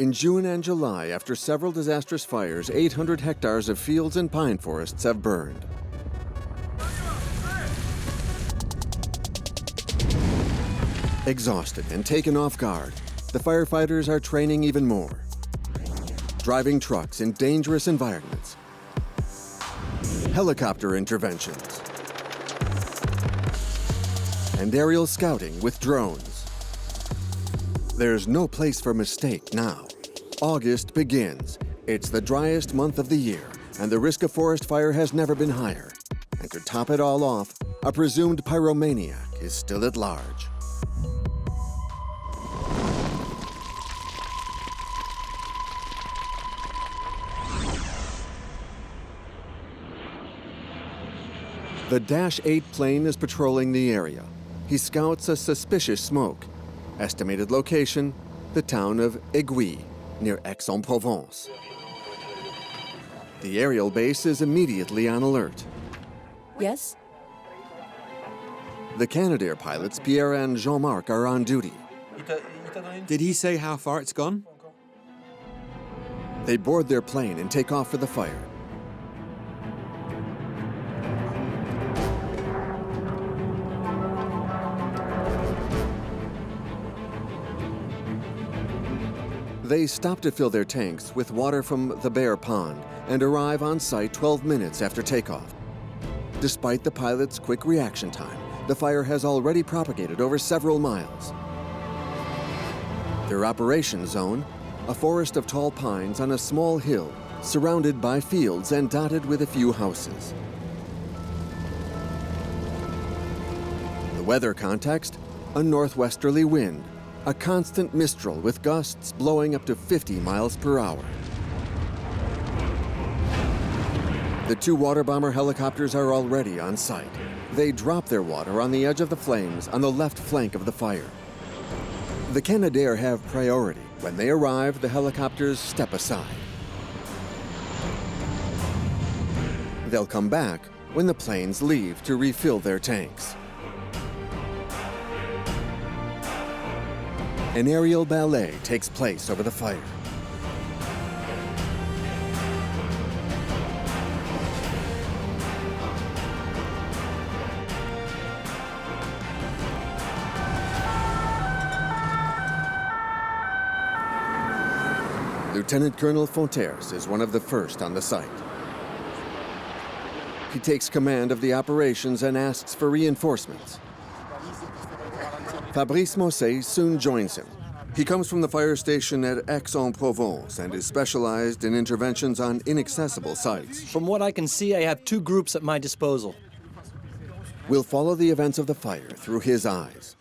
In June and July, after several disastrous fires, 800 hectares of fields and pine forests have burned. Exhausted and taken off guard, the firefighters are training even more. Driving trucks in dangerous environments, helicopter interventions, and aerial scouting with drones. There's no place for mistake now. August begins. It's the driest month of the year, and the risk of forest fire has never been higher. And to top it all off, a presumed pyromaniac is still at large. The Dash 8 plane is patrolling the area. He scouts a suspicious smoke. Estimated location, the town of Eguilles, near Aix-en-Provence. The aerial base is immediately on alert. Yes? The Canadair pilots, Pierre and Jean-Marc, are on duty. Did he say how far it's gone? They board their plane and take off for the fire. They stop to fill their tanks with water from the Bear Pond and arrive on site 12 minutes after takeoff. Despite the pilot's quick reaction time, the fire has already propagated over several miles. Their operation zone, a forest of tall pines on a small hill, surrounded by fields and dotted with a few houses. The weather context, a northwesterly wind, a constant mistral with gusts blowing up to 50 miles per hour. The two water bomber helicopters are already on site. They drop their water on the edge of the flames on the left flank of the fire. The Canadair have priority. When they arrive, the helicopters step aside. They'll come back when the planes leave to refill their tanks. An aerial ballet takes place over the fire. Lieutenant Colonel Fontaires is one of the first on the site. He takes command of the operations and asks for reinforcements. Fabrice Mousset soon joins him. He comes from the fire station at Aix-en-Provence and is specialized in interventions on inaccessible sites. From what I can see, I have two groups at my disposal. We'll follow the events of the fire through his eyes.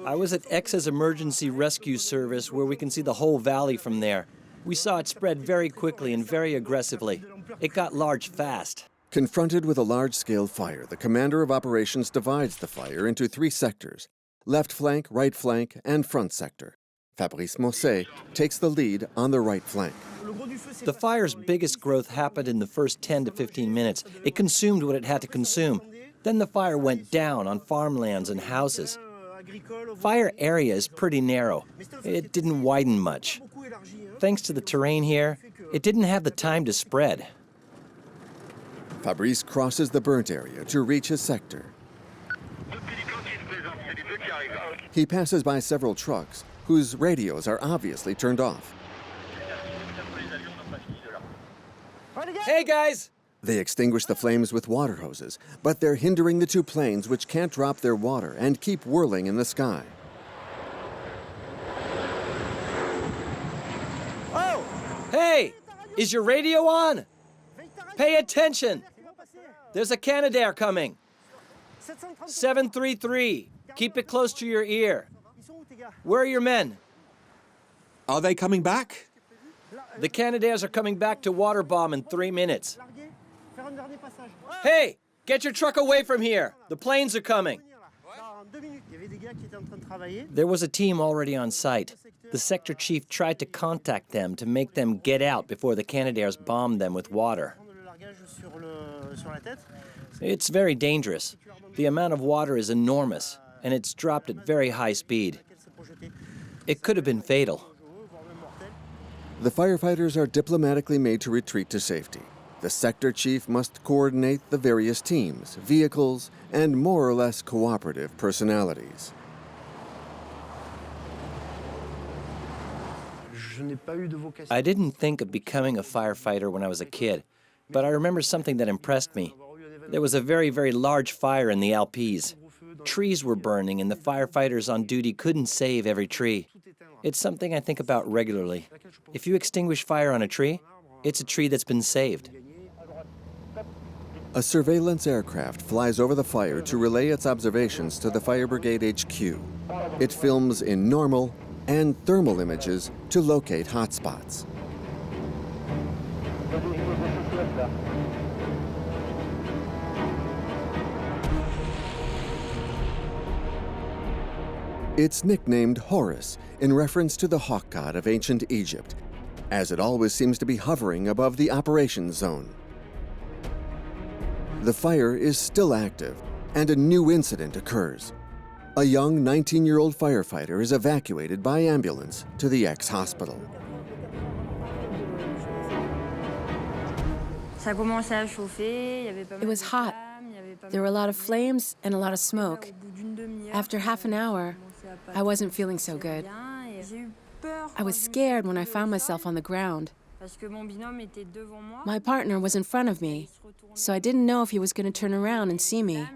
I was at Aix's emergency rescue service where we can see the whole valley from there. We saw it spread very quickly and very aggressively. It got large fast. Confronted with a large-scale fire, the commander of operations divides the fire into three sectors: left flank, right flank, and front sector. Fabrice Mousset takes the lead on the right flank. The fire's biggest growth happened in the first 10 to 15 minutes. It consumed what it had to consume. Then the fire went down on farmlands and houses. Fire area is pretty narrow. It didn't widen much. Thanks to the terrain here, it didn't have the time to spread. Fabrice crosses the burnt area to reach his sector. He passes by several trucks whose radios are obviously turned off. Hey, guys! They extinguish the flames with water hoses, but they're hindering the two planes which can't drop their water and keep whirling in the sky. Oh! Hey! Is your radio on? Pay attention! There's a Canadair coming. 733. Keep it close to your ear. Where are your men? Are they coming back? The Canadairs are coming back to water bomb in 3 minutes. Hey, get your truck away from here. The planes are coming. There was a team already on site. The sector chief tried to contact them to make them get out before the Canadairs bombed them with water. It's very dangerous. The amount of water is enormous, and it's dropped at very high speed. It could have been fatal. The firefighters are diplomatically made to retreat to safety. The sector chief must coordinate the various teams, vehicles, and more or less cooperative personalities. I didn't think of becoming a firefighter when I was a kid, but I remember something that impressed me. There was a very, very large fire in the Alpes. Trees were burning, and the firefighters on duty couldn't save every tree. It's something I think about regularly. If you extinguish fire on a tree, it's a tree that's been saved. A surveillance aircraft flies over the fire to relay its observations to the fire brigade HQ. It films in normal and thermal images to locate hotspots. It's nicknamed Horus in reference to the hawk god of ancient Egypt, as it always seems to be hovering above the operations zone. The fire is still active, and a new incident occurs. A young 19-year-old firefighter is evacuated by ambulance to the Aix hospital. It was hot. There were a lot of flames and a lot of smoke. After half an hour, I wasn't feeling so good. I was scared when I found myself on the ground. My partner was in front of me, so I didn't know if he was going to turn around and see me.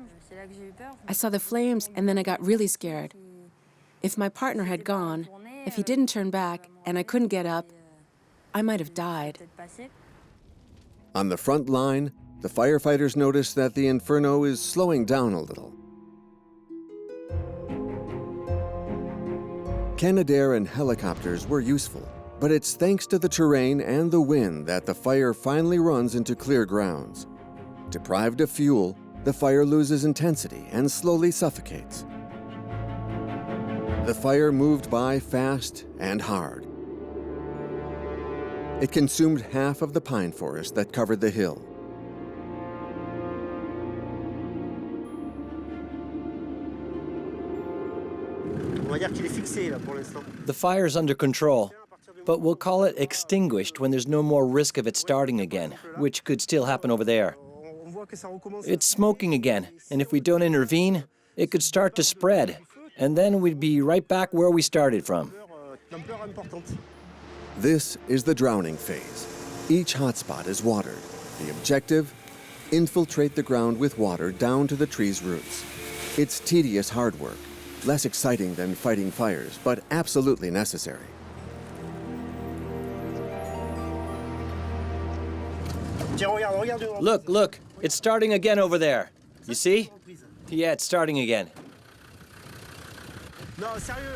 I saw the flames and then I got really scared. If my partner had gone, if he didn't turn back and I couldn't get up, I might have died. On the front line, the firefighters notice that the inferno is slowing down a little. Canadair and helicopters were useful, but it's thanks to the terrain and the wind that the fire finally runs into clear grounds. Deprived of fuel, the fire loses intensity and slowly suffocates. The fire moved by fast and hard. It consumed half of the pine forest that covered the hill. The fire's under control, but we'll call it extinguished when there's no more risk of it starting again, which could still happen over there. It's smoking again, and if we don't intervene, it could start to spread, and then we'd be right back where we started from. This is the drowning phase. Each hotspot is watered. The objective? Infiltrate the ground with water down to the tree's roots. It's tedious hard work, less exciting than fighting fires, but absolutely necessary. Look, look, it's starting again over there. You see? Yeah, it's starting again.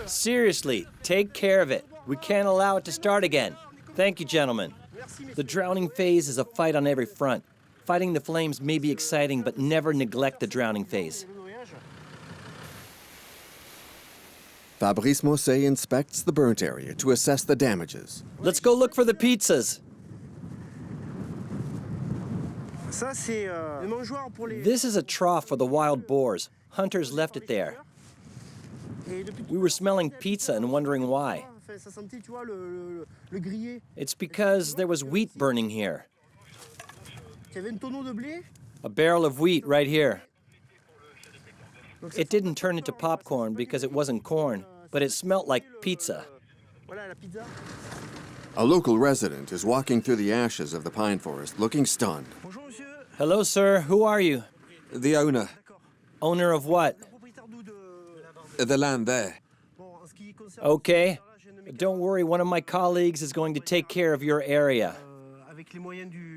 Seriously, take care of it. We can't allow it to start again. Thank you, gentlemen. The drowning phase is a fight on every front. Fighting the flames may be exciting, but never neglect the drowning phase. Fabrice Mousset inspects the burnt area to assess the damages. Let's go look for the pizzas. This is a trough for the wild boars. Hunters left it there. We were smelling pizza and wondering why. It's because there was wheat burning here. A barrel of wheat right here. It didn't turn into popcorn because it wasn't corn, but it smelt like pizza. A local resident is walking through the ashes of the pine forest, looking stunned. Hello, sir. Who are you? The owner. Owner of what? The land there. Okay. Don't worry, one of my colleagues is going to take care of your area.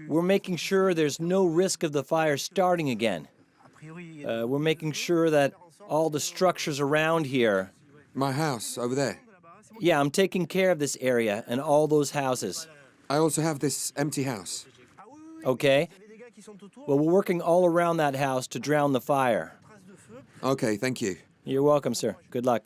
We're making sure there's no risk of the fire starting again. We're making sure that all the structures around here... My house over there. Yeah, I'm taking care of this area and all those houses. I also have this empty house. Okay. Well, we're working all around that house to drown the fire. Okay, thank you. You're welcome, sir. Good luck.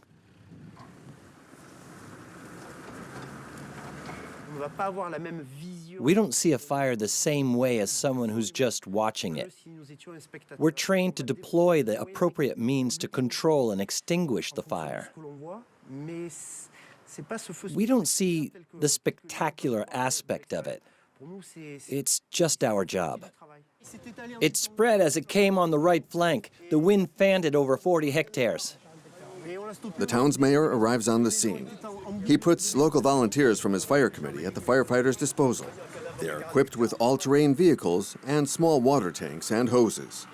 We don't see a fire the same way as someone who's just watching it. We're trained to deploy the appropriate means to control and extinguish the fire. We don't see the spectacular aspect of it. It's just our job. It spread as it came on the right flank. The wind fanned it over 40 hectares. The town's mayor arrives on the scene. He puts local volunteers from his fire committee at the firefighters' disposal. They are equipped with all-terrain vehicles and small water tanks and hoses.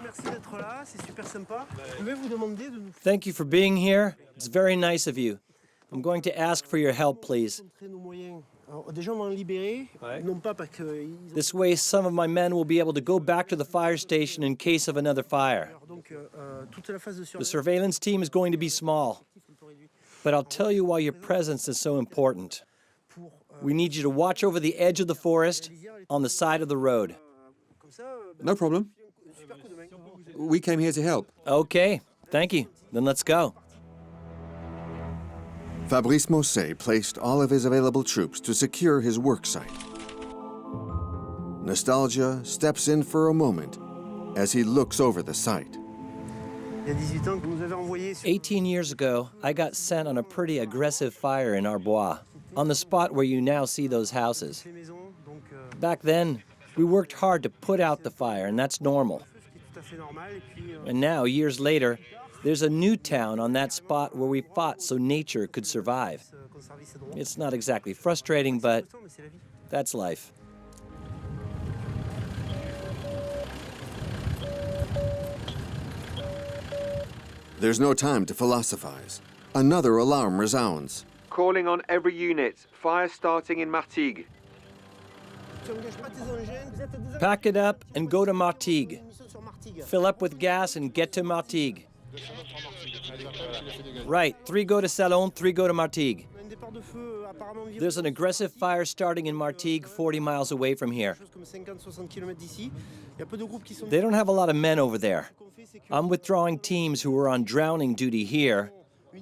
Thank you for being here. It's very nice of you. I'm going to ask for your help, please. This way, some of my men will be able to go back to the fire station in case of another fire. The surveillance team is going to be small, but I'll tell you why your presence is so important. We need you to watch over the edge of the forest on the side of the road. No problem. We came here to help. Okay, thank you. Then let's go. Fabrice Mousset placed all of his available troops to secure his work site. Nostalgia steps in for a moment as he looks over the site. 18 years ago, I got sent on a pretty aggressive fire in Arbois, on the spot where you now see those houses. Back then, we worked hard to put out the fire, and that's normal. And now, years later, there's a new town on that spot where we fought so nature could survive. It's not exactly frustrating, but that's life. There's no time to philosophize. Another alarm resounds. Calling on every unit. Fire starting in Martigues. Pack it up and go to Martigues. Fill up with gas and get to Martigues. Right, 3 go to Salon, 3 go to Martigues. There's an aggressive fire starting in Martigues 40 miles away from here. They don't have a lot of men over there. I'm withdrawing teams who are on drowning duty here,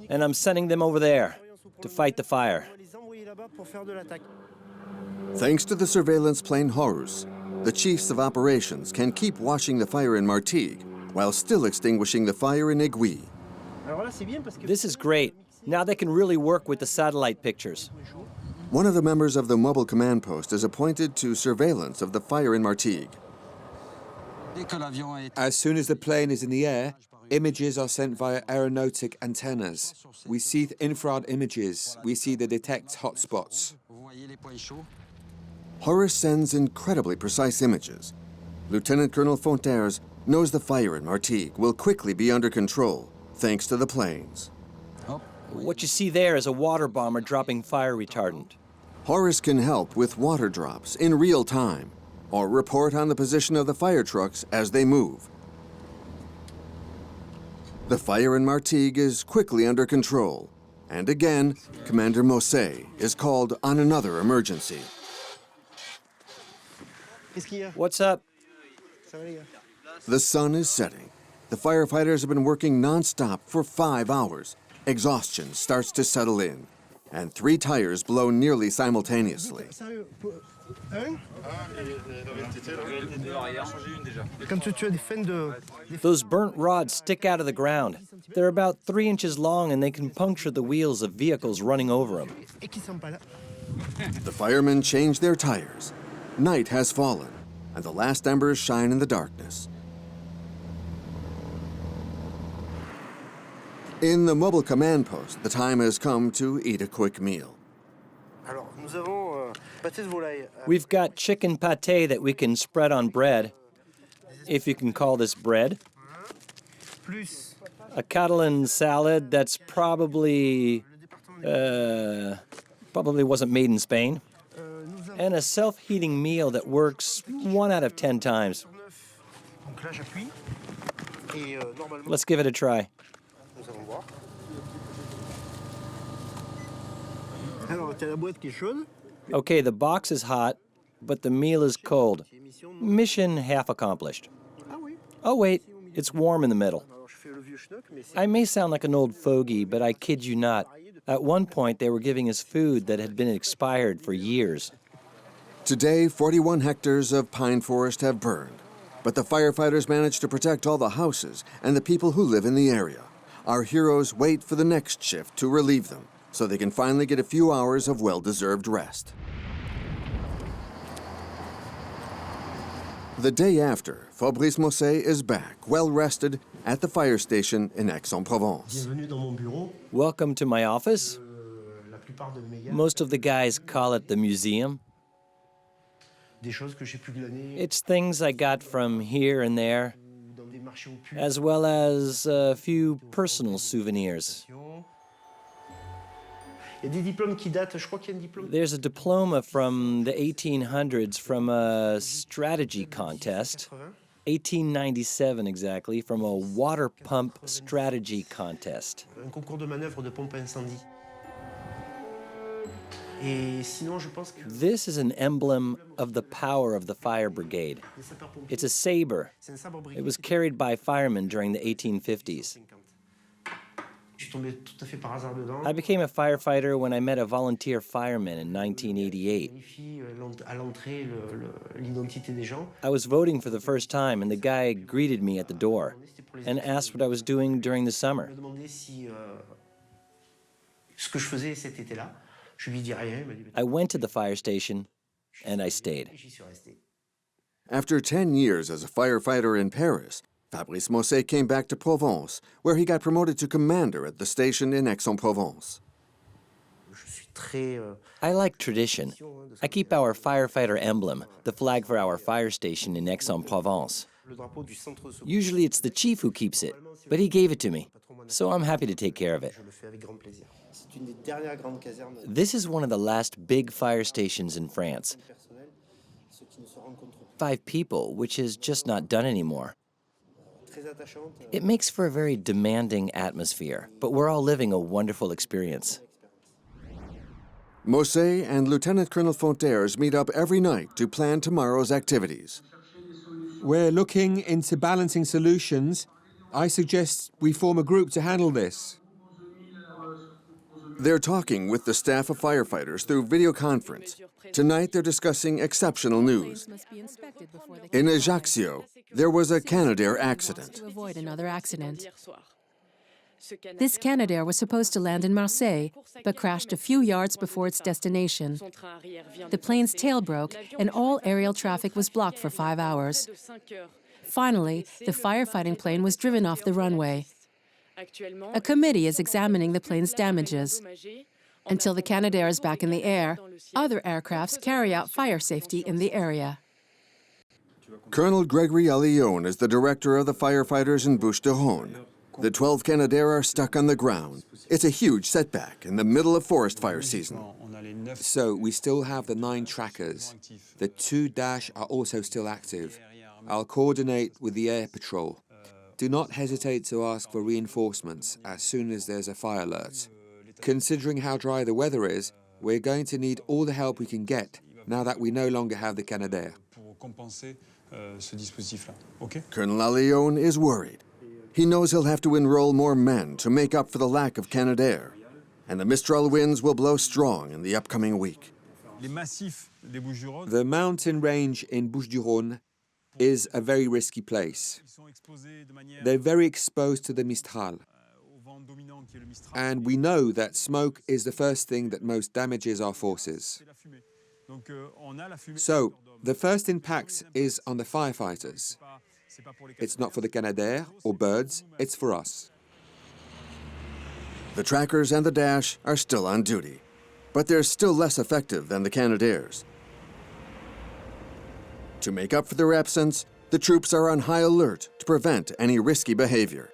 and I'm sending them over there to fight the fire. Thanks to the surveillance plane Horus, the chiefs of operations can keep watching the fire in Martigues while still extinguishing the fire in Eguilles. This is great. Now they can really work with the satellite pictures. One of the members of the mobile command post is appointed to surveillance of the fire in Martigues. As soon as the plane is in the air, images are sent via aeronautic antennas. We see infrared images. We see the detect hotspots. Horus sends incredibly precise images. Lieutenant Colonel Fontaires knows the fire in Martigues will quickly be under control, thanks to the planes. What you see there is a water bomber dropping fire retardant. Horus can help with water drops in real time, or report on the position of the fire trucks as they move. The fire in Martigues is quickly under control, and again, Commander Mousset is called on another emergency. What's up? The sun is setting. The firefighters have been working non-stop for 5 hours. Exhaustion starts to settle in, and 3 tires blow nearly simultaneously. Those burnt rods stick out of the ground. They're about 3 inches long and they can puncture the wheels of vehicles running over them. The firemen change their tires. Night has fallen, and the last embers shine in the darkness. In the mobile command post, the time has come to eat a quick meal. We've got chicken pâté that we can spread on bread, if you can call this bread. A Catalan salad that's probably wasn't made in Spain. And a self-heating meal that works 1 out of 10 times. Let's give it a try. Okay, the box is hot, but the meal is cold. Mission half accomplished. Oh wait, it's warm in the middle. I may sound like an old fogey, but I kid you not. At one point, they were giving us food that had been expired for years. Today, 41 hectares of pine forest have burned, but the firefighters managed to protect all the houses and the people who live in the area. Our heroes wait for the next shift to relieve them. so they can finally get a few hours of well-deserved rest. The day after, Fabrice Mousset is back, well-rested, at the fire station in Aix-en-Provence. Welcome to my office. Most of the guys call it the museum. It's things I got from here and there, as well as a few personal souvenirs. There's a diploma from the 1800s from a strategy contest, 1897 exactly, from a water pump strategy contest. This is an emblem of the power of the fire brigade. It's a saber. It was carried by firemen during the 1850s. I became a firefighter when I met a volunteer fireman in 1988. I was voting for the first time, and the guy greeted me at the door and asked what I was doing during the summer. I went to the fire station, and I stayed. After 10 years as a firefighter in Paris, Fabrice Mousset came back to Provence, where he got promoted to commander at the station in Aix-en-Provence. I like tradition. I keep our firefighter emblem, the flag for our fire station in Aix-en-Provence. Usually it's the chief who keeps it, but he gave it to me, so I'm happy to take care of it. This is one of the last big fire stations in France. 5 people, which is just not done anymore. It makes for a very demanding atmosphere, but we're all living a wonderful experience. Mousset and Lieutenant Colonel Fontaires meet up every night to plan tomorrow's activities. We're looking into balancing solutions. I suggest we form a group to handle this. They're talking with the staff of firefighters through video conference. Tonight they're discussing exceptional news. In Ajaccio, there was a Canadair accident. To avoid another accident. This Canadair was supposed to land in Marseille, but crashed a few yards before its destination. The plane's tail broke, and all aerial traffic was blocked for 5 hours. Finally, the firefighting plane was driven off the runway. A committee is examining the plane's damages. Until the Canadair is back in the air, other aircrafts carry out fire safety in the area. Colonel Gregory Allione is the director of the firefighters in Bouches du Rhone. The 12 Canadair are stuck on the ground. It's a huge setback in the middle of forest fire season. So we still have the 9 trackers. The 2 Dash are also still active. I'll coordinate with the air patrol. Do not hesitate to ask for reinforcements as soon as there's a fire alert. Considering how dry the weather is, we're going to need all the help we can get now that we no longer have the Canadair. Colonel Allione is worried. He knows he'll have to enroll more men to make up for the lack of Canadair, and the Mistral winds will blow strong in the upcoming week. The mountain range in Bouches du Rhone is a very risky place. They're very exposed to the Mistral. And we know that smoke is the first thing that most damages our forces. So, the first impact is on the firefighters. It's not for the Canadair or birds, it's for us. The trackers and the Dash are still on duty, but they're still less effective than the Canadairs. To make up for their absence, the troops are on high alert to prevent any risky behavior.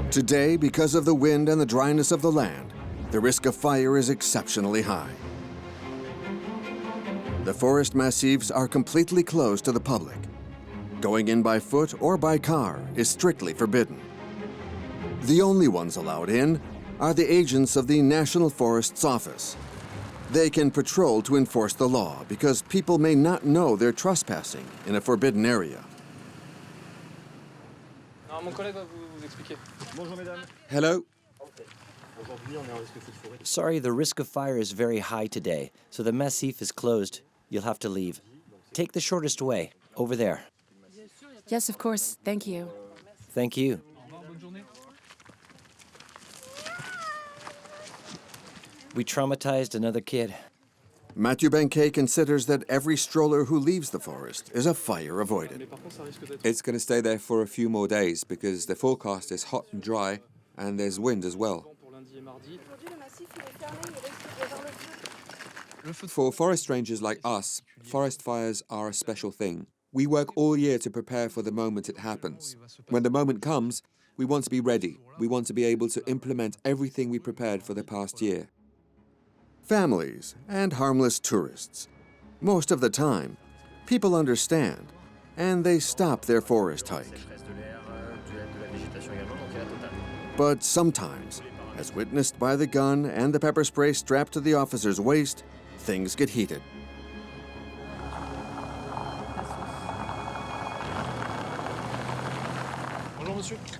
Today, because of the wind and the dryness of the land, the risk of fire is exceptionally high. The forest massifs are completely closed to the public. Going in by foot or by car is strictly forbidden. The only ones allowed in are the agents of the National Forests Office. They can patrol to enforce the law because people may not know they're trespassing in a forbidden area. Hello? Sorry, the risk of fire is very high today, so the massif is closed. You'll have to leave. Take the shortest way, over there. Yes, of course. Thank you. Thank you. We traumatized another kid. Mathieu Benquet considers that every stroller who leaves the forest is a fire avoided. It's going to stay there for a few more days because the forecast is hot and dry and there's wind as well. For forest rangers like us, forest fires are a special thing. We work all year to prepare for the moment it happens. When the moment comes, we want to be ready. We want to be able to implement everything we prepared for the past year. Families and harmless tourists. Most of the time, people understand and they stop their forest hike. But sometimes, as witnessed by the gun and the pepper spray strapped to the officer's waist, things get heated.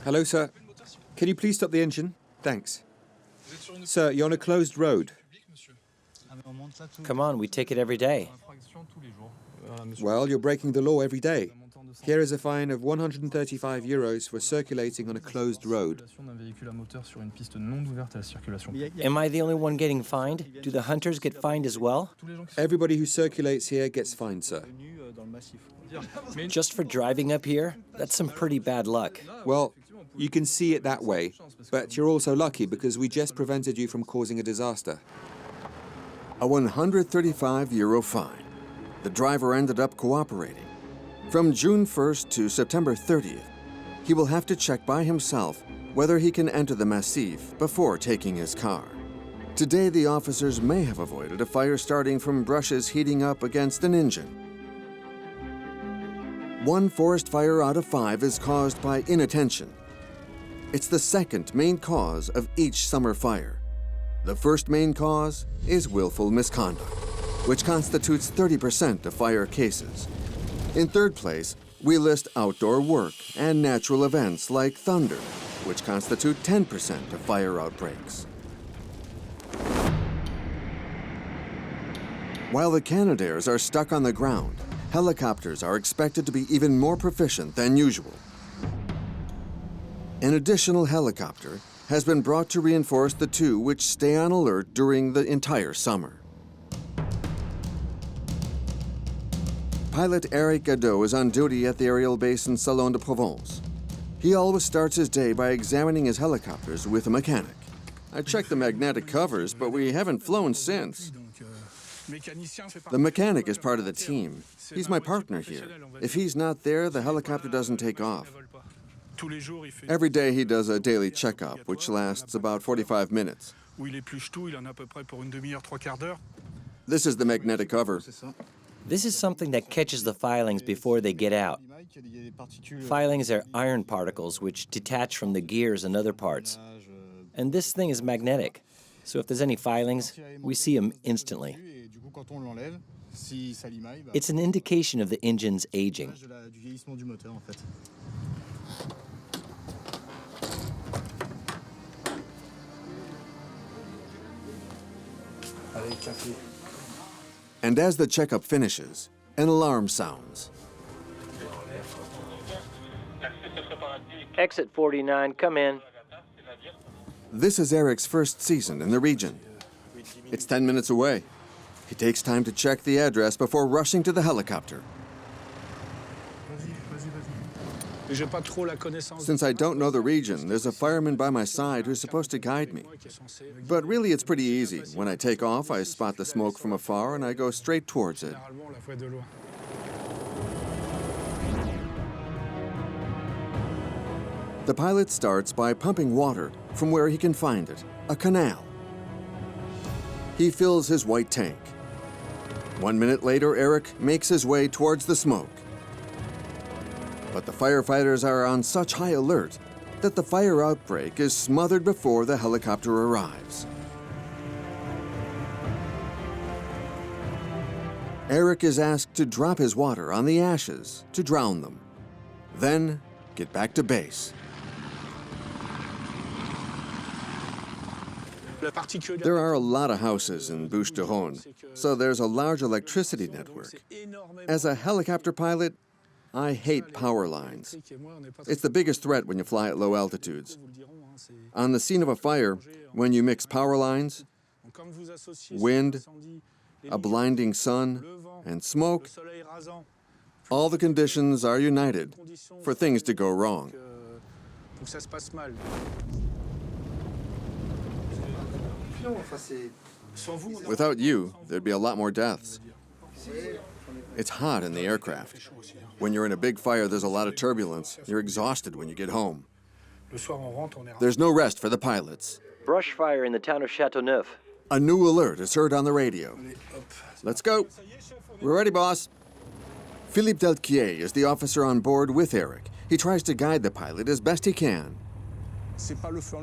Hello, sir. Can you please stop the engine? Thanks. Sir, you're on a closed road. Come on, we take it every day. Well, you're breaking the law every day. Here is a fine of 135 euros for circulating on a closed road. Am I the only one getting fined? Do the hunters get fined as well? Everybody who circulates here gets fined, sir. Just for driving up here? That's some pretty bad luck. Well, you can see it that way, but you're also lucky because we just prevented you from causing a disaster. A 135 euro fine. The driver ended up cooperating. From June 1st to September 30th, he will have to check by himself whether he can enter the massif before taking his car. Today, the officers may have avoided a fire starting from brushes heating up against an engine. 1 forest fire out of 5 is caused by inattention. It's the second main cause of each summer fire. The first main cause is willful misconduct, which constitutes 30% of fire cases. In third place, we list outdoor work and natural events like thunder, which constitute 10% of fire outbreaks. While the Canadaires are stuck on the ground, helicopters are expected to be even more proficient than usual. An additional helicopter has been brought to reinforce the 2 which stay on alert during the entire summer. Pilot Eric Gadot is on duty at the aerial base in Aix-en-Provence. He always starts his day by examining his helicopters with a mechanic. I checked the magnetic covers, but we haven't flown since. The mechanic is part of the team. He's my partner here. If he's not there, the helicopter doesn't take off. Every day he does a daily checkup, which lasts about 45 minutes. This is the magnetic cover. This is something that catches the filings before they get out. Filings are iron particles which detach from the gears and other parts. And this thing is magnetic, so if there's any filings, we see them instantly. It's an indication of the engine's aging. And as the checkup finishes, an alarm sounds. Exit 49, come in. This is Eric's first season in the region. It's 10 minutes away. He takes time to check the address before rushing to the helicopter. Since I don't know the region, there's a fireman by my side who's supposed to guide me. But really, it's pretty easy. When I take off, I spot the smoke from afar and I go straight towards it. The pilot starts by pumping water from where he can find it, a canal. He fills his white tank. 1 minute later, Eric makes his way towards the smoke. But the firefighters are on such high alert that the fire outbreak is smothered before the helicopter arrives. Eric is asked to drop his water on the ashes to drown them, then get back to base. There are a lot of houses in Bouches du Rhone, so there's a large electricity network. As a helicopter pilot, I hate power lines. It's the biggest threat when you fly at low altitudes. On the scene of a fire, when you mix power lines, wind, a blinding sun, and smoke, all the conditions are united for things to go wrong. Without you, there'd be a lot more deaths. It's hot in the aircraft. When you're in a big fire, there's a lot of turbulence. You're exhausted when you get home. There's no rest for the pilots. Brush fire in the town of Châteauneuf. A new alert is heard on the radio. Let's go. We're ready, boss. Philippe Delquier is the officer on board with Eric. He tries to guide the pilot as best he can.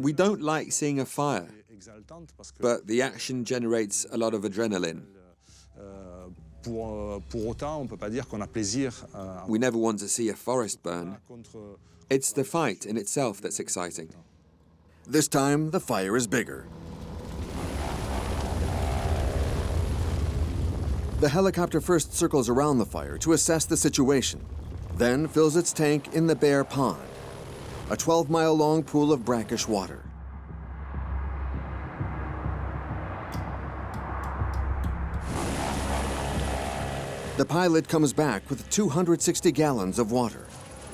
We don't like seeing a fire, but the action generates a lot of adrenaline. We never want to see a forest burn. It's the fight in itself that's exciting. This time, the fire is bigger. The helicopter first circles around the fire to assess the situation, then fills its tank in the Bear Pond, a 12-mile-long pool of brackish water. The pilot comes back with 260 gallons of water.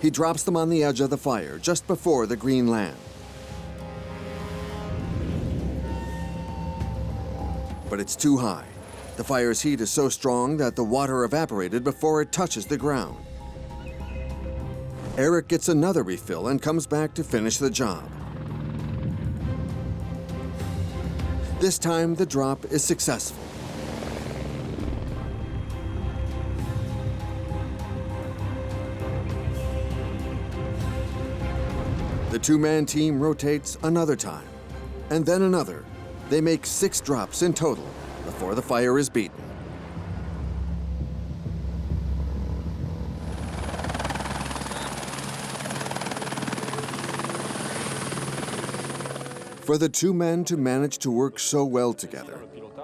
He drops them on the edge of the fire just before the green land. But it's too high. The fire's heat is so strong that the water evaporated before it touches the ground. Eric gets another refill and comes back to finish the job. This time, the drop is successful. The two-man team rotates another time, and then another. They make 6 drops in total before the fire is beaten. For the two men to manage to work so well together,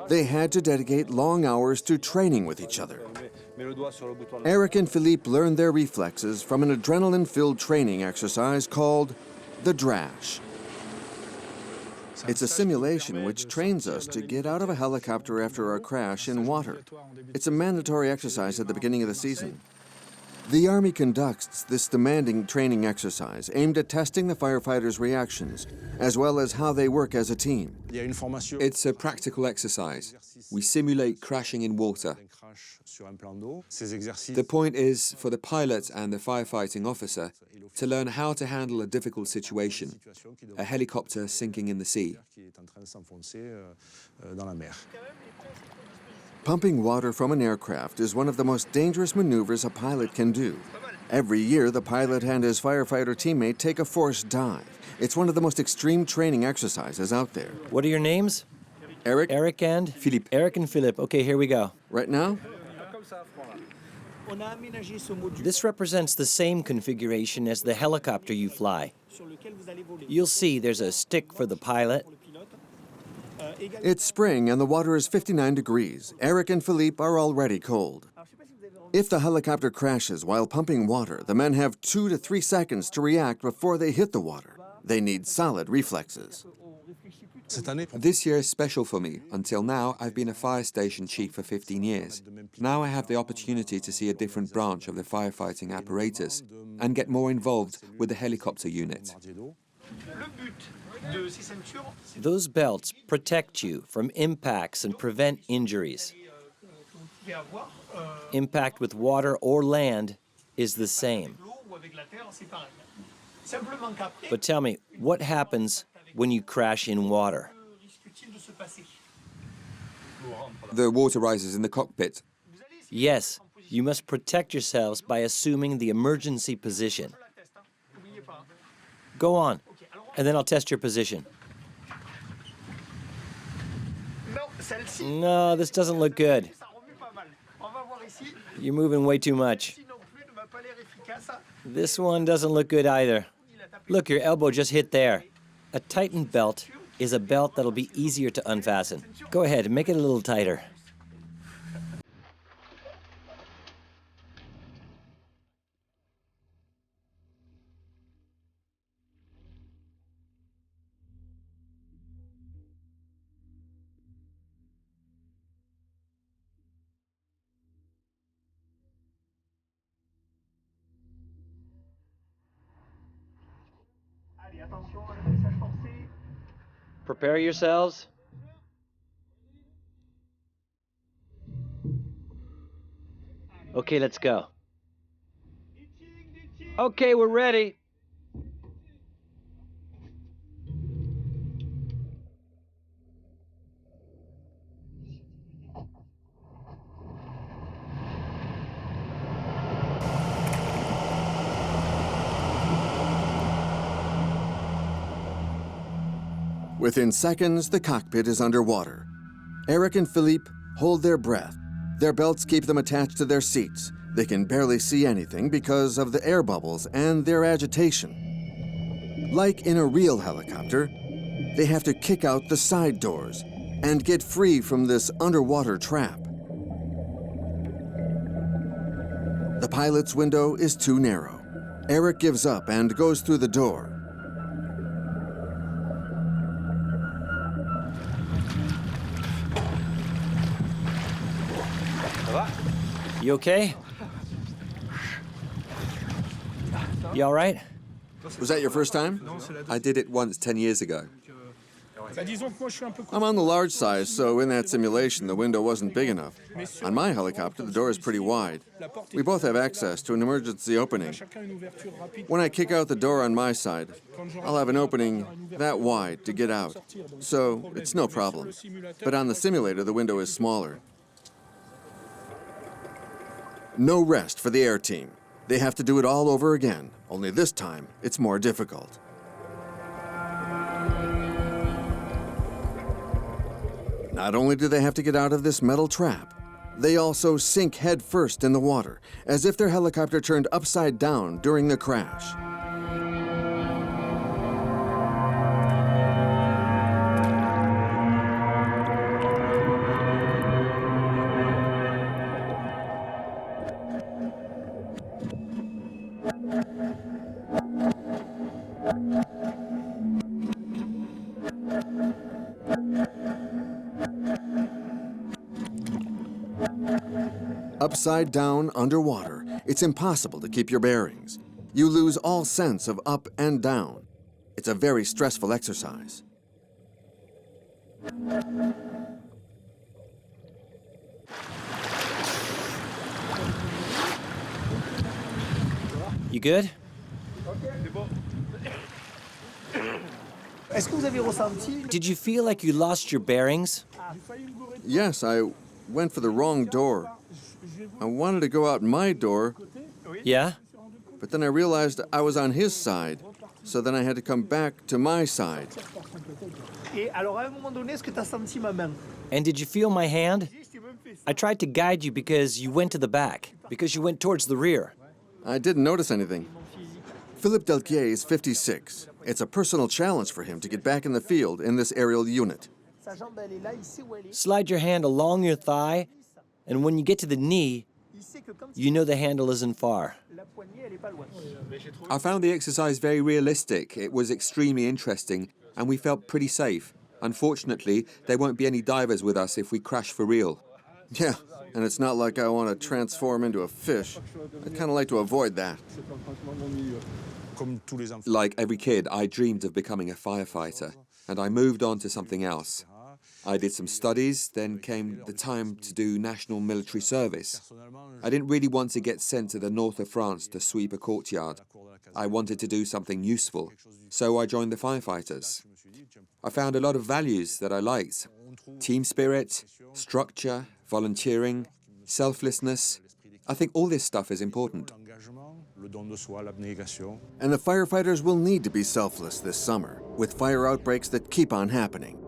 they had to dedicate long hours to training with each other. Eric and Philippe learned their reflexes from an adrenaline-filled training exercise called the Drash. It's a simulation which trains us to get out of a helicopter after a crash in water. It's a mandatory exercise at the beginning of the season. The Army conducts this demanding training exercise aimed at testing the firefighters' reactions, as well as how they work as a team. It's a practical exercise. We simulate crashing in water. The point is for the pilot and the firefighting officer to learn how to handle a difficult situation, a helicopter sinking in the sea. Pumping water from an aircraft is one of the most dangerous maneuvers a pilot can do. Every year, the pilot and his firefighter teammate take a forced dive. It's one of the most extreme training exercises out there. What are your names? Eric? Eric and? Philippe. Eric and Philippe. Okay, here we go. Right now? This represents the same configuration as the helicopter you fly. You'll see there's a stick for the pilot. It's spring and the water is 59 degrees. Eric and Philippe are already cold. If the helicopter crashes while pumping water, the men have 2 to 3 seconds to react before they hit the water. They need solid reflexes. This year is special for me. Until now, I've been a fire station chief for 15 years. Now I have the opportunity to see a different branch of the firefighting apparatus and get more involved with the helicopter unit. Those belts protect you from impacts and prevent injuries. Impact with water or land is the same. But tell me, what happens when you crash in water? The water rises in the cockpit. Yes, you must protect yourselves by assuming the emergency position. Go on, and then I'll test your position. No, this doesn't look good. You're moving way too much. This one doesn't look good either. Look, your elbow just hit there. A tightened belt is a belt that'll be easier to unfasten. Go ahead, make it a little tighter. Prepare yourselves. Okay, let's go. Okay, we're ready. Within seconds, the cockpit is underwater. Eric and Philippe hold their breath. Their belts keep them attached to their seats. They can barely see anything because of the air bubbles and their agitation. Like in a real helicopter, they have to kick out the side doors and get free from this underwater trap. The pilot's window is too narrow. Eric gives up and goes through the door. You okay? You all right? Was that your first time? I did it once 10 years ago. I'm on the large size, so in that simulation, the window wasn't big enough. On my helicopter, the door is pretty wide. We both have access to an emergency opening. When I kick out the door on my side, I'll have an opening that wide to get out, so it's no problem. But on the simulator, the window is smaller. No rest for the air team. They have to do it all over again, only this time it's more difficult. Not only do they have to get out of this metal trap, they also sink head first in the water, as if their helicopter turned upside down during the crash. Upside down underwater, it's impossible to keep your bearings. You lose all sense of up and down. It's a very stressful exercise. You good? Did you feel like you lost your bearings? Yes, I went for the wrong door. I wanted to go out my door, Yeah? but then I realized I was on his side, so then I had to come back to my side. And did you feel my hand? I tried to guide you because you went to the back, because you went towards the rear. I didn't notice anything. Philippe Delquier is 56. It's a personal challenge for him to get back in the field in this aerial unit. Slide your hand along your thigh, and when you get to the knee, you know the handle isn't far. I found the exercise very realistic. It was extremely interesting, and we felt pretty safe. Unfortunately, there won't be any divers with us if we crash for real. Yeah, and it's not like I want to transform into a fish. I'd kind of like to avoid that. Like every kid, I dreamed of becoming a firefighter, and I moved on to something else. I did some studies, then came the time to do national military service. I didn't really want to get sent to the north of France to sweep a courtyard. I wanted to do something useful, so I joined the firefighters. I found a lot of values that I liked: team spirit, structure, volunteering, selflessness. I think all this stuff is important. And the firefighters will need to be selfless this summer, with fire outbreaks that keep on happening.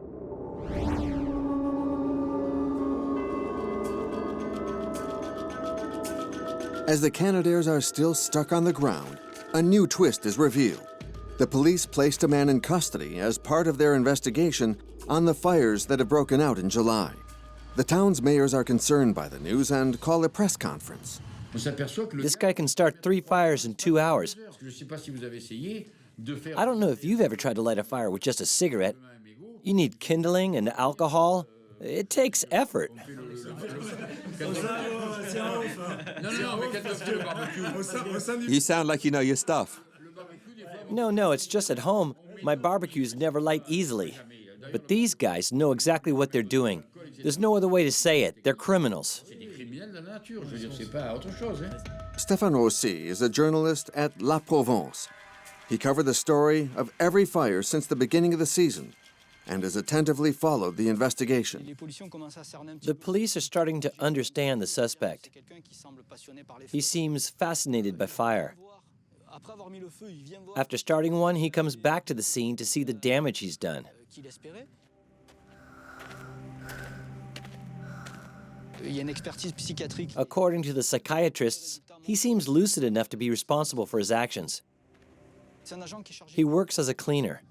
As the Canadaires are still stuck on the ground, a new twist is revealed. The police placed a man in custody as part of their investigation on the fires that have broken out in July. The town's mayors are concerned by the news and call a press conference. This guy can start 3 fires in 2 hours. I don't know if you've ever tried to light a fire with just a cigarette. You need kindling and alcohol. It takes effort. You sound like you know your stuff. No, it's just at home. My barbecues never light easily. But these guys know exactly what they're doing. There's no other way to say it. They're criminals. Stéphane Rossi is a journalist at La Provence. He covered the story of every fire since the beginning of the season and has attentively followed the investigation. The police are starting to understand the suspect. He seems fascinated by fire. After starting one, he comes back to the scene to see the damage he's done. According to the psychiatrists, he seems lucid enough to be responsible for his actions. He works as a cleaner.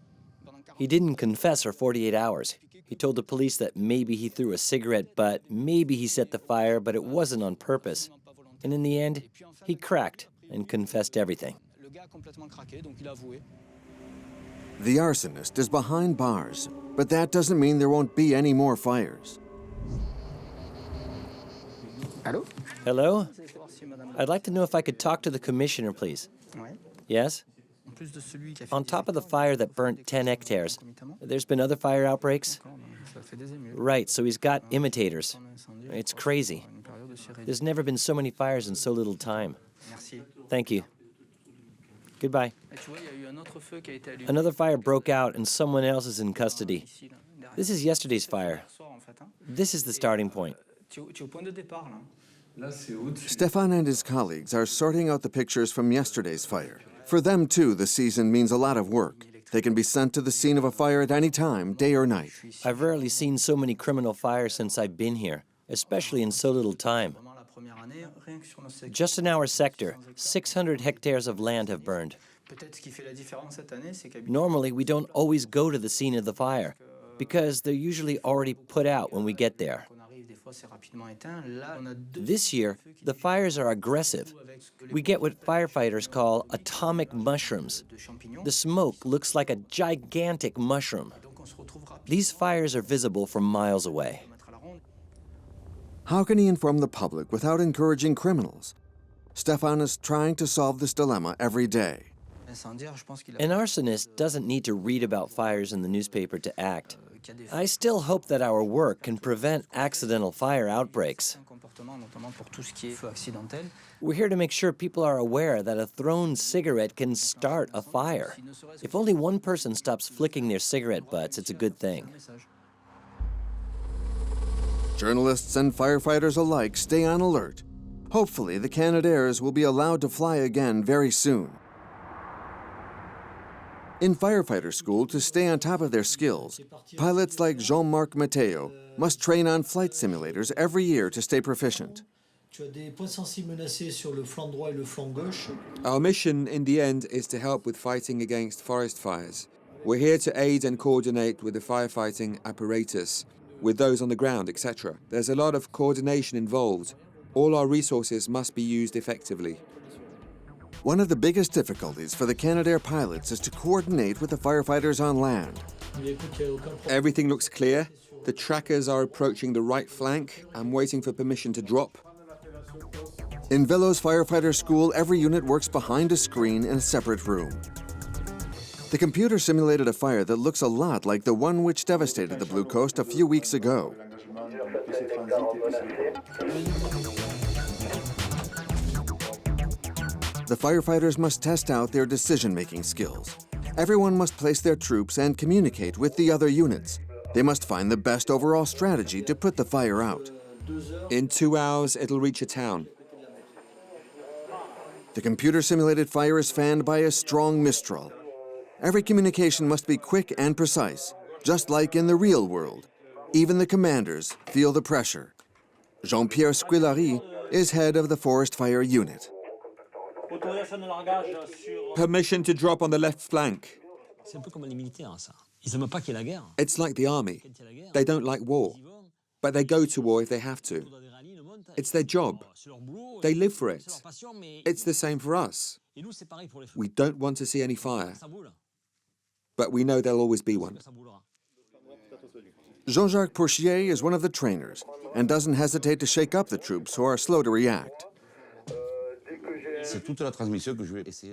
He didn't confess for 48 hours. He told the police that maybe he threw a cigarette butt, maybe he set the fire, but it wasn't on purpose. And in the end, he cracked and confessed everything. The arsonist is behind bars, but that doesn't mean there won't be any more fires. Hello? Hello? I'd like to know if I could talk to the commissioner, please. Yes? On top of the fire that burnt 10 hectares, there's been other fire outbreaks? Right, so he's got imitators. It's crazy. There's never been so many fires in so little time. Thank you. Goodbye. Another fire broke out and someone else is in custody. This is yesterday's fire. This is the starting point. Stéphane and his colleagues are sorting out the pictures from yesterday's fire. For them, too, the season means a lot of work. They can be sent to the scene of a fire at any time, day or night. I've rarely seen so many criminal fires since I've been here, especially in so little time. Just in our sector, 600 hectares of land have burned. Normally, we don't always go to the scene of the fire, because they're usually already put out when we get there. This year, the fires are aggressive. We get what firefighters call atomic mushrooms. The smoke looks like a gigantic mushroom. These fires are visible from miles away. How can he inform the public without encouraging criminals? Stéphane is trying to solve this dilemma every day. An arsonist doesn't need to read about fires in the newspaper to act. I still hope that our work can prevent accidental fire outbreaks. We're here to make sure people are aware that a thrown cigarette can start a fire. If only one person stops flicking their cigarette butts, it's a good thing. Journalists and firefighters alike stay on alert. Hopefully, the Canadaires will be allowed to fly again very soon. In firefighter school, to stay on top of their skills, pilots like Jean-Marc Matteo must train on flight simulators every year to stay proficient. Our mission in the end is to help with fighting against forest fires. We're here to aid and coordinate with the firefighting apparatus, with those on the ground, etc. There's a lot of coordination involved. All our resources must be used effectively. One of the biggest difficulties for the Canadair pilots is to coordinate with the firefighters on land. Everything looks clear. The trackers are approaching the right flank. I'm waiting for permission to drop. In Velo's firefighter school, every unit works behind a screen in a separate room. The computer simulated a fire that looks a lot like the one which devastated the Blue Coast a few weeks ago. The firefighters must test out their decision-making skills. Everyone must place their troops and communicate with the other units. They must find the best overall strategy to put the fire out. In 2 hours, it'll reach a town. The computer-simulated fire is fanned by a strong mistral. Every communication must be quick and precise, just like in the real world. Even the commanders feel the pressure. Jean-Pierre Squillary is head of the forest fire unit. Permission to drop on the left flank. It's like the army. They don't like war, but they go to war if they have to. It's their job. They live for it. It's the same for us. We don't want to see any fire, but we know there'll always be one. Jean-Jacques Pourchier is one of the trainers and doesn't hesitate to shake up the troops who are slow to react.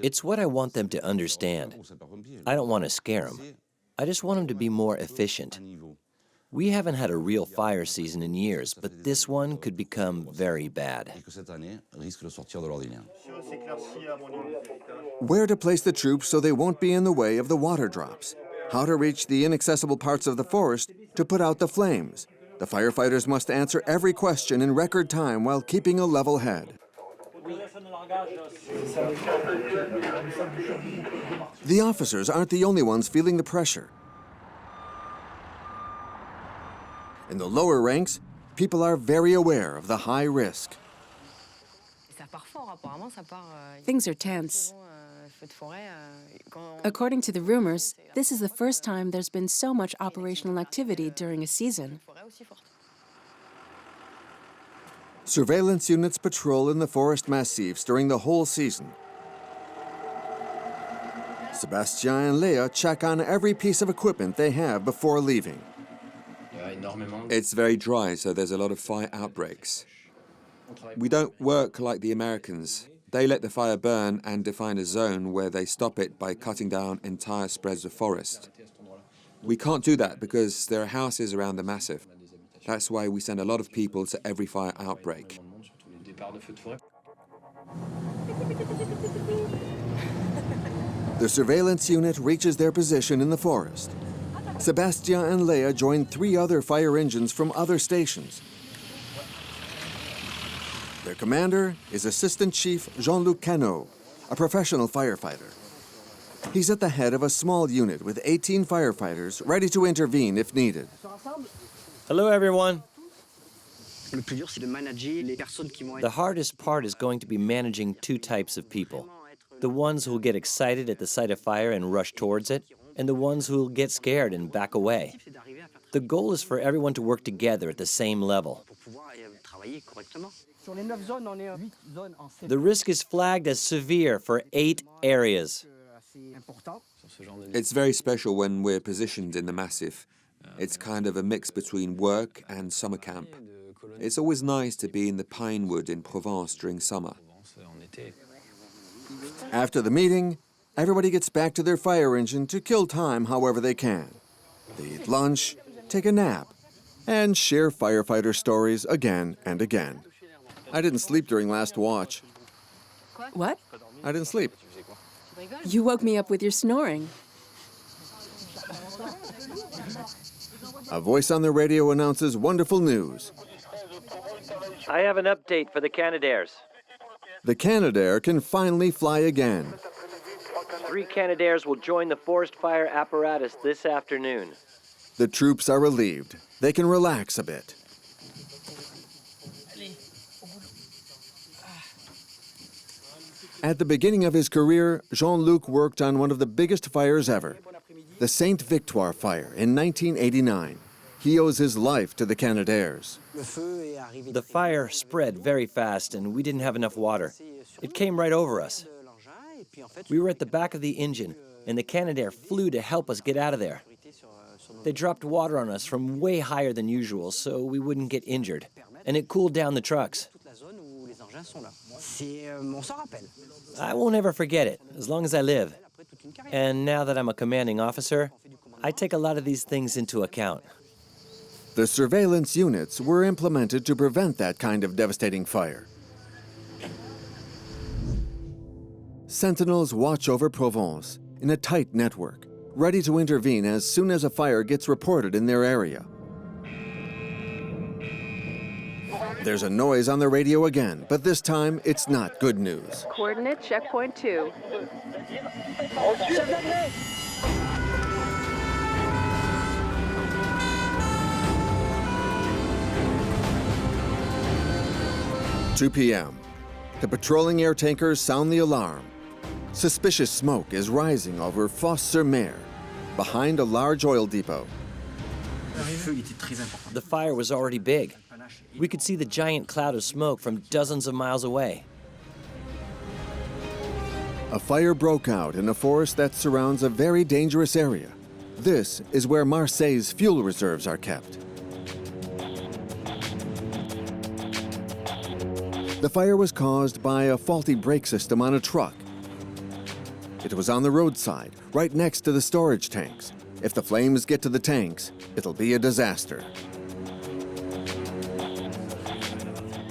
It's what I want them to understand. I don't want to scare them. I just want them to be more efficient. We haven't had a real fire season in years, but this one could become very bad. Where to place the troops so they won't be in the way of the water drops. How to reach the inaccessible parts of the forest to put out the flames. The firefighters must answer every question in record time while keeping a level head. The officers aren't the only ones feeling the pressure. In the lower ranks, people are very aware of the high risk. Things are tense. According to the rumors, this is the first time there's been so much operational activity during a season. Surveillance units patrol in the forest massifs during the whole season. Sébastien and Léa check on every piece of equipment they have before leaving. It's very dry, so there's a lot of fire outbreaks. We don't work like the Americans. They let the fire burn and define a zone where they stop it by cutting down entire spreads of forest. We can't do that because there are houses around the massif. That's why we send a lot of people to every fire outbreak. The surveillance unit reaches their position in the forest. Sébastien and Léa join 3 other fire engines from other stations. Their commander is Assistant Chief Jean-Luc Cano, a professional firefighter. He's at the head of a small unit with 18 firefighters ready to intervene if needed. Hello, everyone. The hardest part is going to be managing 2 types of people. The ones who will get excited at the sight of fire and rush towards it, and the ones who will get scared and back away. The goal is for everyone to work together at the same level. The risk is flagged as severe for 8 areas. It's very special when we're positioned in the massif. It's kind of a mix between work and summer camp. It's always nice to be in the pine wood in Provence during summer. After the meeting, everybody gets back to their fire engine to kill time however they can. They eat lunch, take a nap, and share firefighter stories again and again. I didn't sleep during last watch. What? I didn't sleep. You woke me up with your snoring. A voice on the radio announces wonderful news. I have an update for the Canadaires. The Canadair can finally fly again. 3 Canadaires will join the forest fire apparatus this afternoon. The troops are relieved. They can relax a bit. At the beginning of his career, Jean-Luc worked on one of the biggest fires ever, the Sainte Victoire fire in 1989. He owes his life to the Canadaires. The fire spread very fast and we didn't have enough water. It came right over us. We were at the back of the engine and the Canadair flew to help us get out of there. They dropped water on us from way higher than usual so we wouldn't get injured, and it cooled down the trucks. I won't ever forget it, as long as I live. And now that I'm a commanding officer, I take a lot of these things into account. The surveillance units were implemented to prevent that kind of devastating fire. Sentinels watch over Provence in a tight network, ready to intervene as soon as a fire gets reported in their area. There's a noise on the radio again, but this time it's not good news. Coordinate checkpoint 2. "2 p.m. The patrolling air tankers sound the alarm. Suspicious smoke is rising over Fosse-sur-Mer, behind a large oil depot. The fire was already big. We could see the giant cloud of smoke from dozens of miles away. A fire broke out in a forest that surrounds a very dangerous area. This is where Marseille's fuel reserves are kept. The fire was caused by a faulty brake system on a truck. It was on the roadside, right next to the storage tanks. If the flames get to the tanks, it'll be a disaster.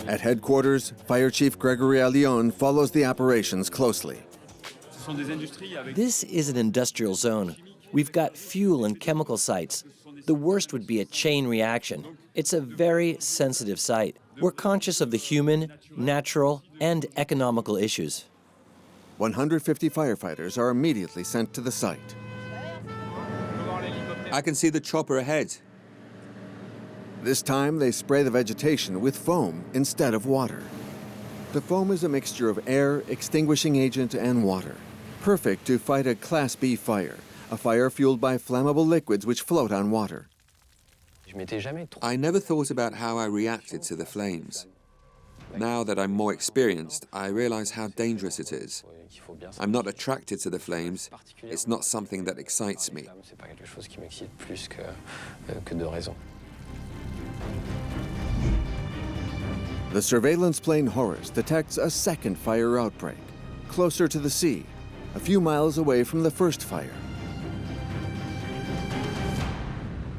At headquarters, Fire Chief Gregory Allion follows the operations closely. This is an industrial zone. We've got fuel and chemical sites. The worst would be a chain reaction. It's a very sensitive site. We're conscious of the human, natural, and economical issues. 150 firefighters are immediately sent to the site. I can see the chopper ahead. This time, they spray the vegetation with foam instead of water. The foam is a mixture of air, extinguishing agent, and water, perfect to fight a Class B fire, a fire fueled by flammable liquids which float on water. I never thought about how I reacted to the flames. Now that I'm more experienced, I realize how dangerous it is. I'm not attracted to the flames. It's not something that excites me. The surveillance plane Horus detects a second fire outbreak, closer to the sea, a few miles away from the first fire.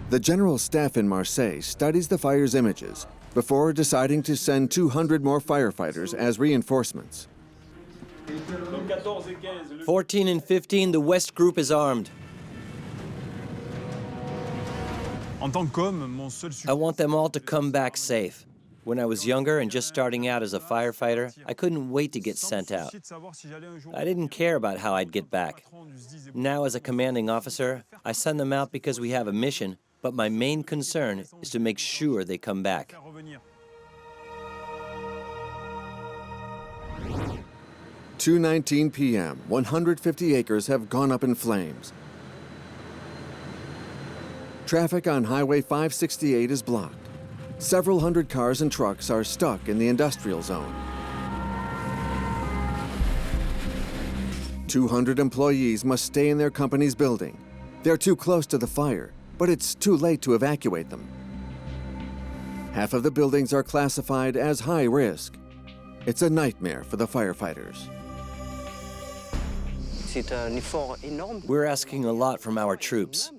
The General Staff in Marseille studies the fire's images before deciding to send 200 more firefighters as reinforcements. 14 and 15, the West Group is armed. I want them all to come back safe. When I was younger and just starting out as a firefighter, I couldn't wait to get sent out. I didn't care about how I'd get back. Now, as a commanding officer, I send them out because we have a mission, but my main concern is to make sure they come back. – 2:19 p.m., 150 acres have gone up in flames. Traffic on Highway 568 is blocked. Several hundred cars and trucks are stuck in the industrial zone. 200 employees must stay in their company's building. They're too close to the fire, but it's too late to evacuate them. Half of the buildings are classified as high risk. It's a nightmare for the firefighters. We're asking a lot from our troops.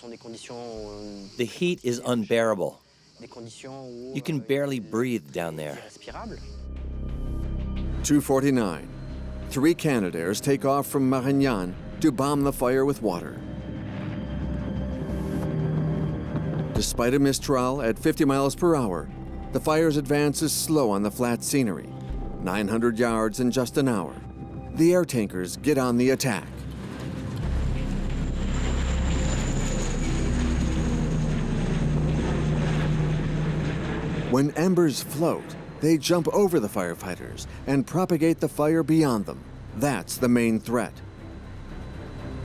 The heat is unbearable. You can barely breathe down there. 2:49. 3 Canadaires take off from Marignan to bomb the fire with water. Despite a mistral at 50 miles per hour, the fire's advance is slow on the flat scenery. 900 yards in just an hour. The air tankers get on the attack. When embers float, they jump over the firefighters and propagate the fire beyond them. That's the main threat.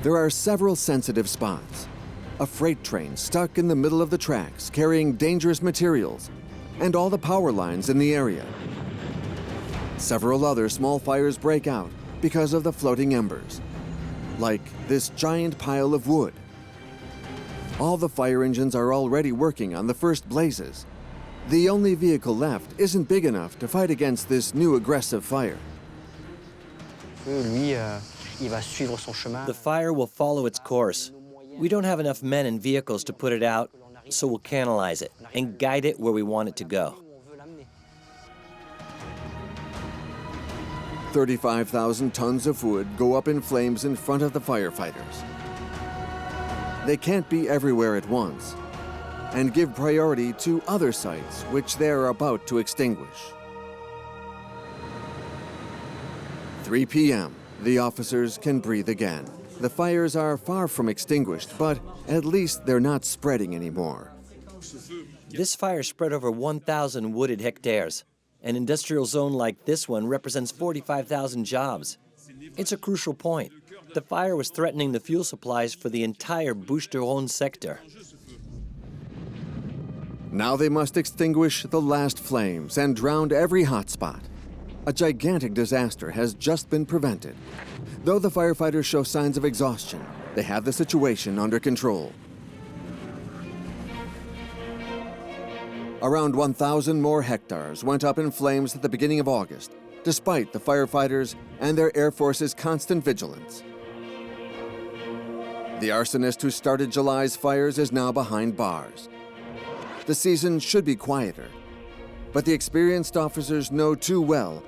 There are several sensitive spots. A freight train stuck in the middle of the tracks carrying dangerous materials, and all the power lines in the area. Several other small fires break out because of the floating embers, like this giant pile of wood. All the fire engines are already working on the first blazes. The only vehicle left isn't big enough to fight against this new aggressive fire. The fire will follow its course. We don't have enough men and vehicles to put it out, so we'll canalize it and guide it where we want it to go. 35,000 tons of wood go up in flames in front of the firefighters. They can't be everywhere at once, and give priority to other sites which they're about to extinguish. 3 p.m., the officers can breathe again. The fires are far from extinguished, but at least they're not spreading anymore. This fire spread over 1,000 wooded hectares. An industrial zone like this one represents 45,000 jobs. It's a crucial point. The fire was threatening the fuel supplies for the entire Bouches du Rhone sector. Now they must extinguish the last flames and drown every hotspot. A gigantic disaster has just been prevented. Though the firefighters show signs of exhaustion, they have the situation under control. Around 1,000 more hectares went up in flames at the beginning of August, despite the firefighters and their Air Force's constant vigilance. The arsonist who started July's fires is now behind bars. The season should be quieter, but the experienced officers know too well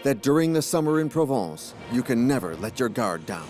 that during the summer in Provence, you can never let your guard down.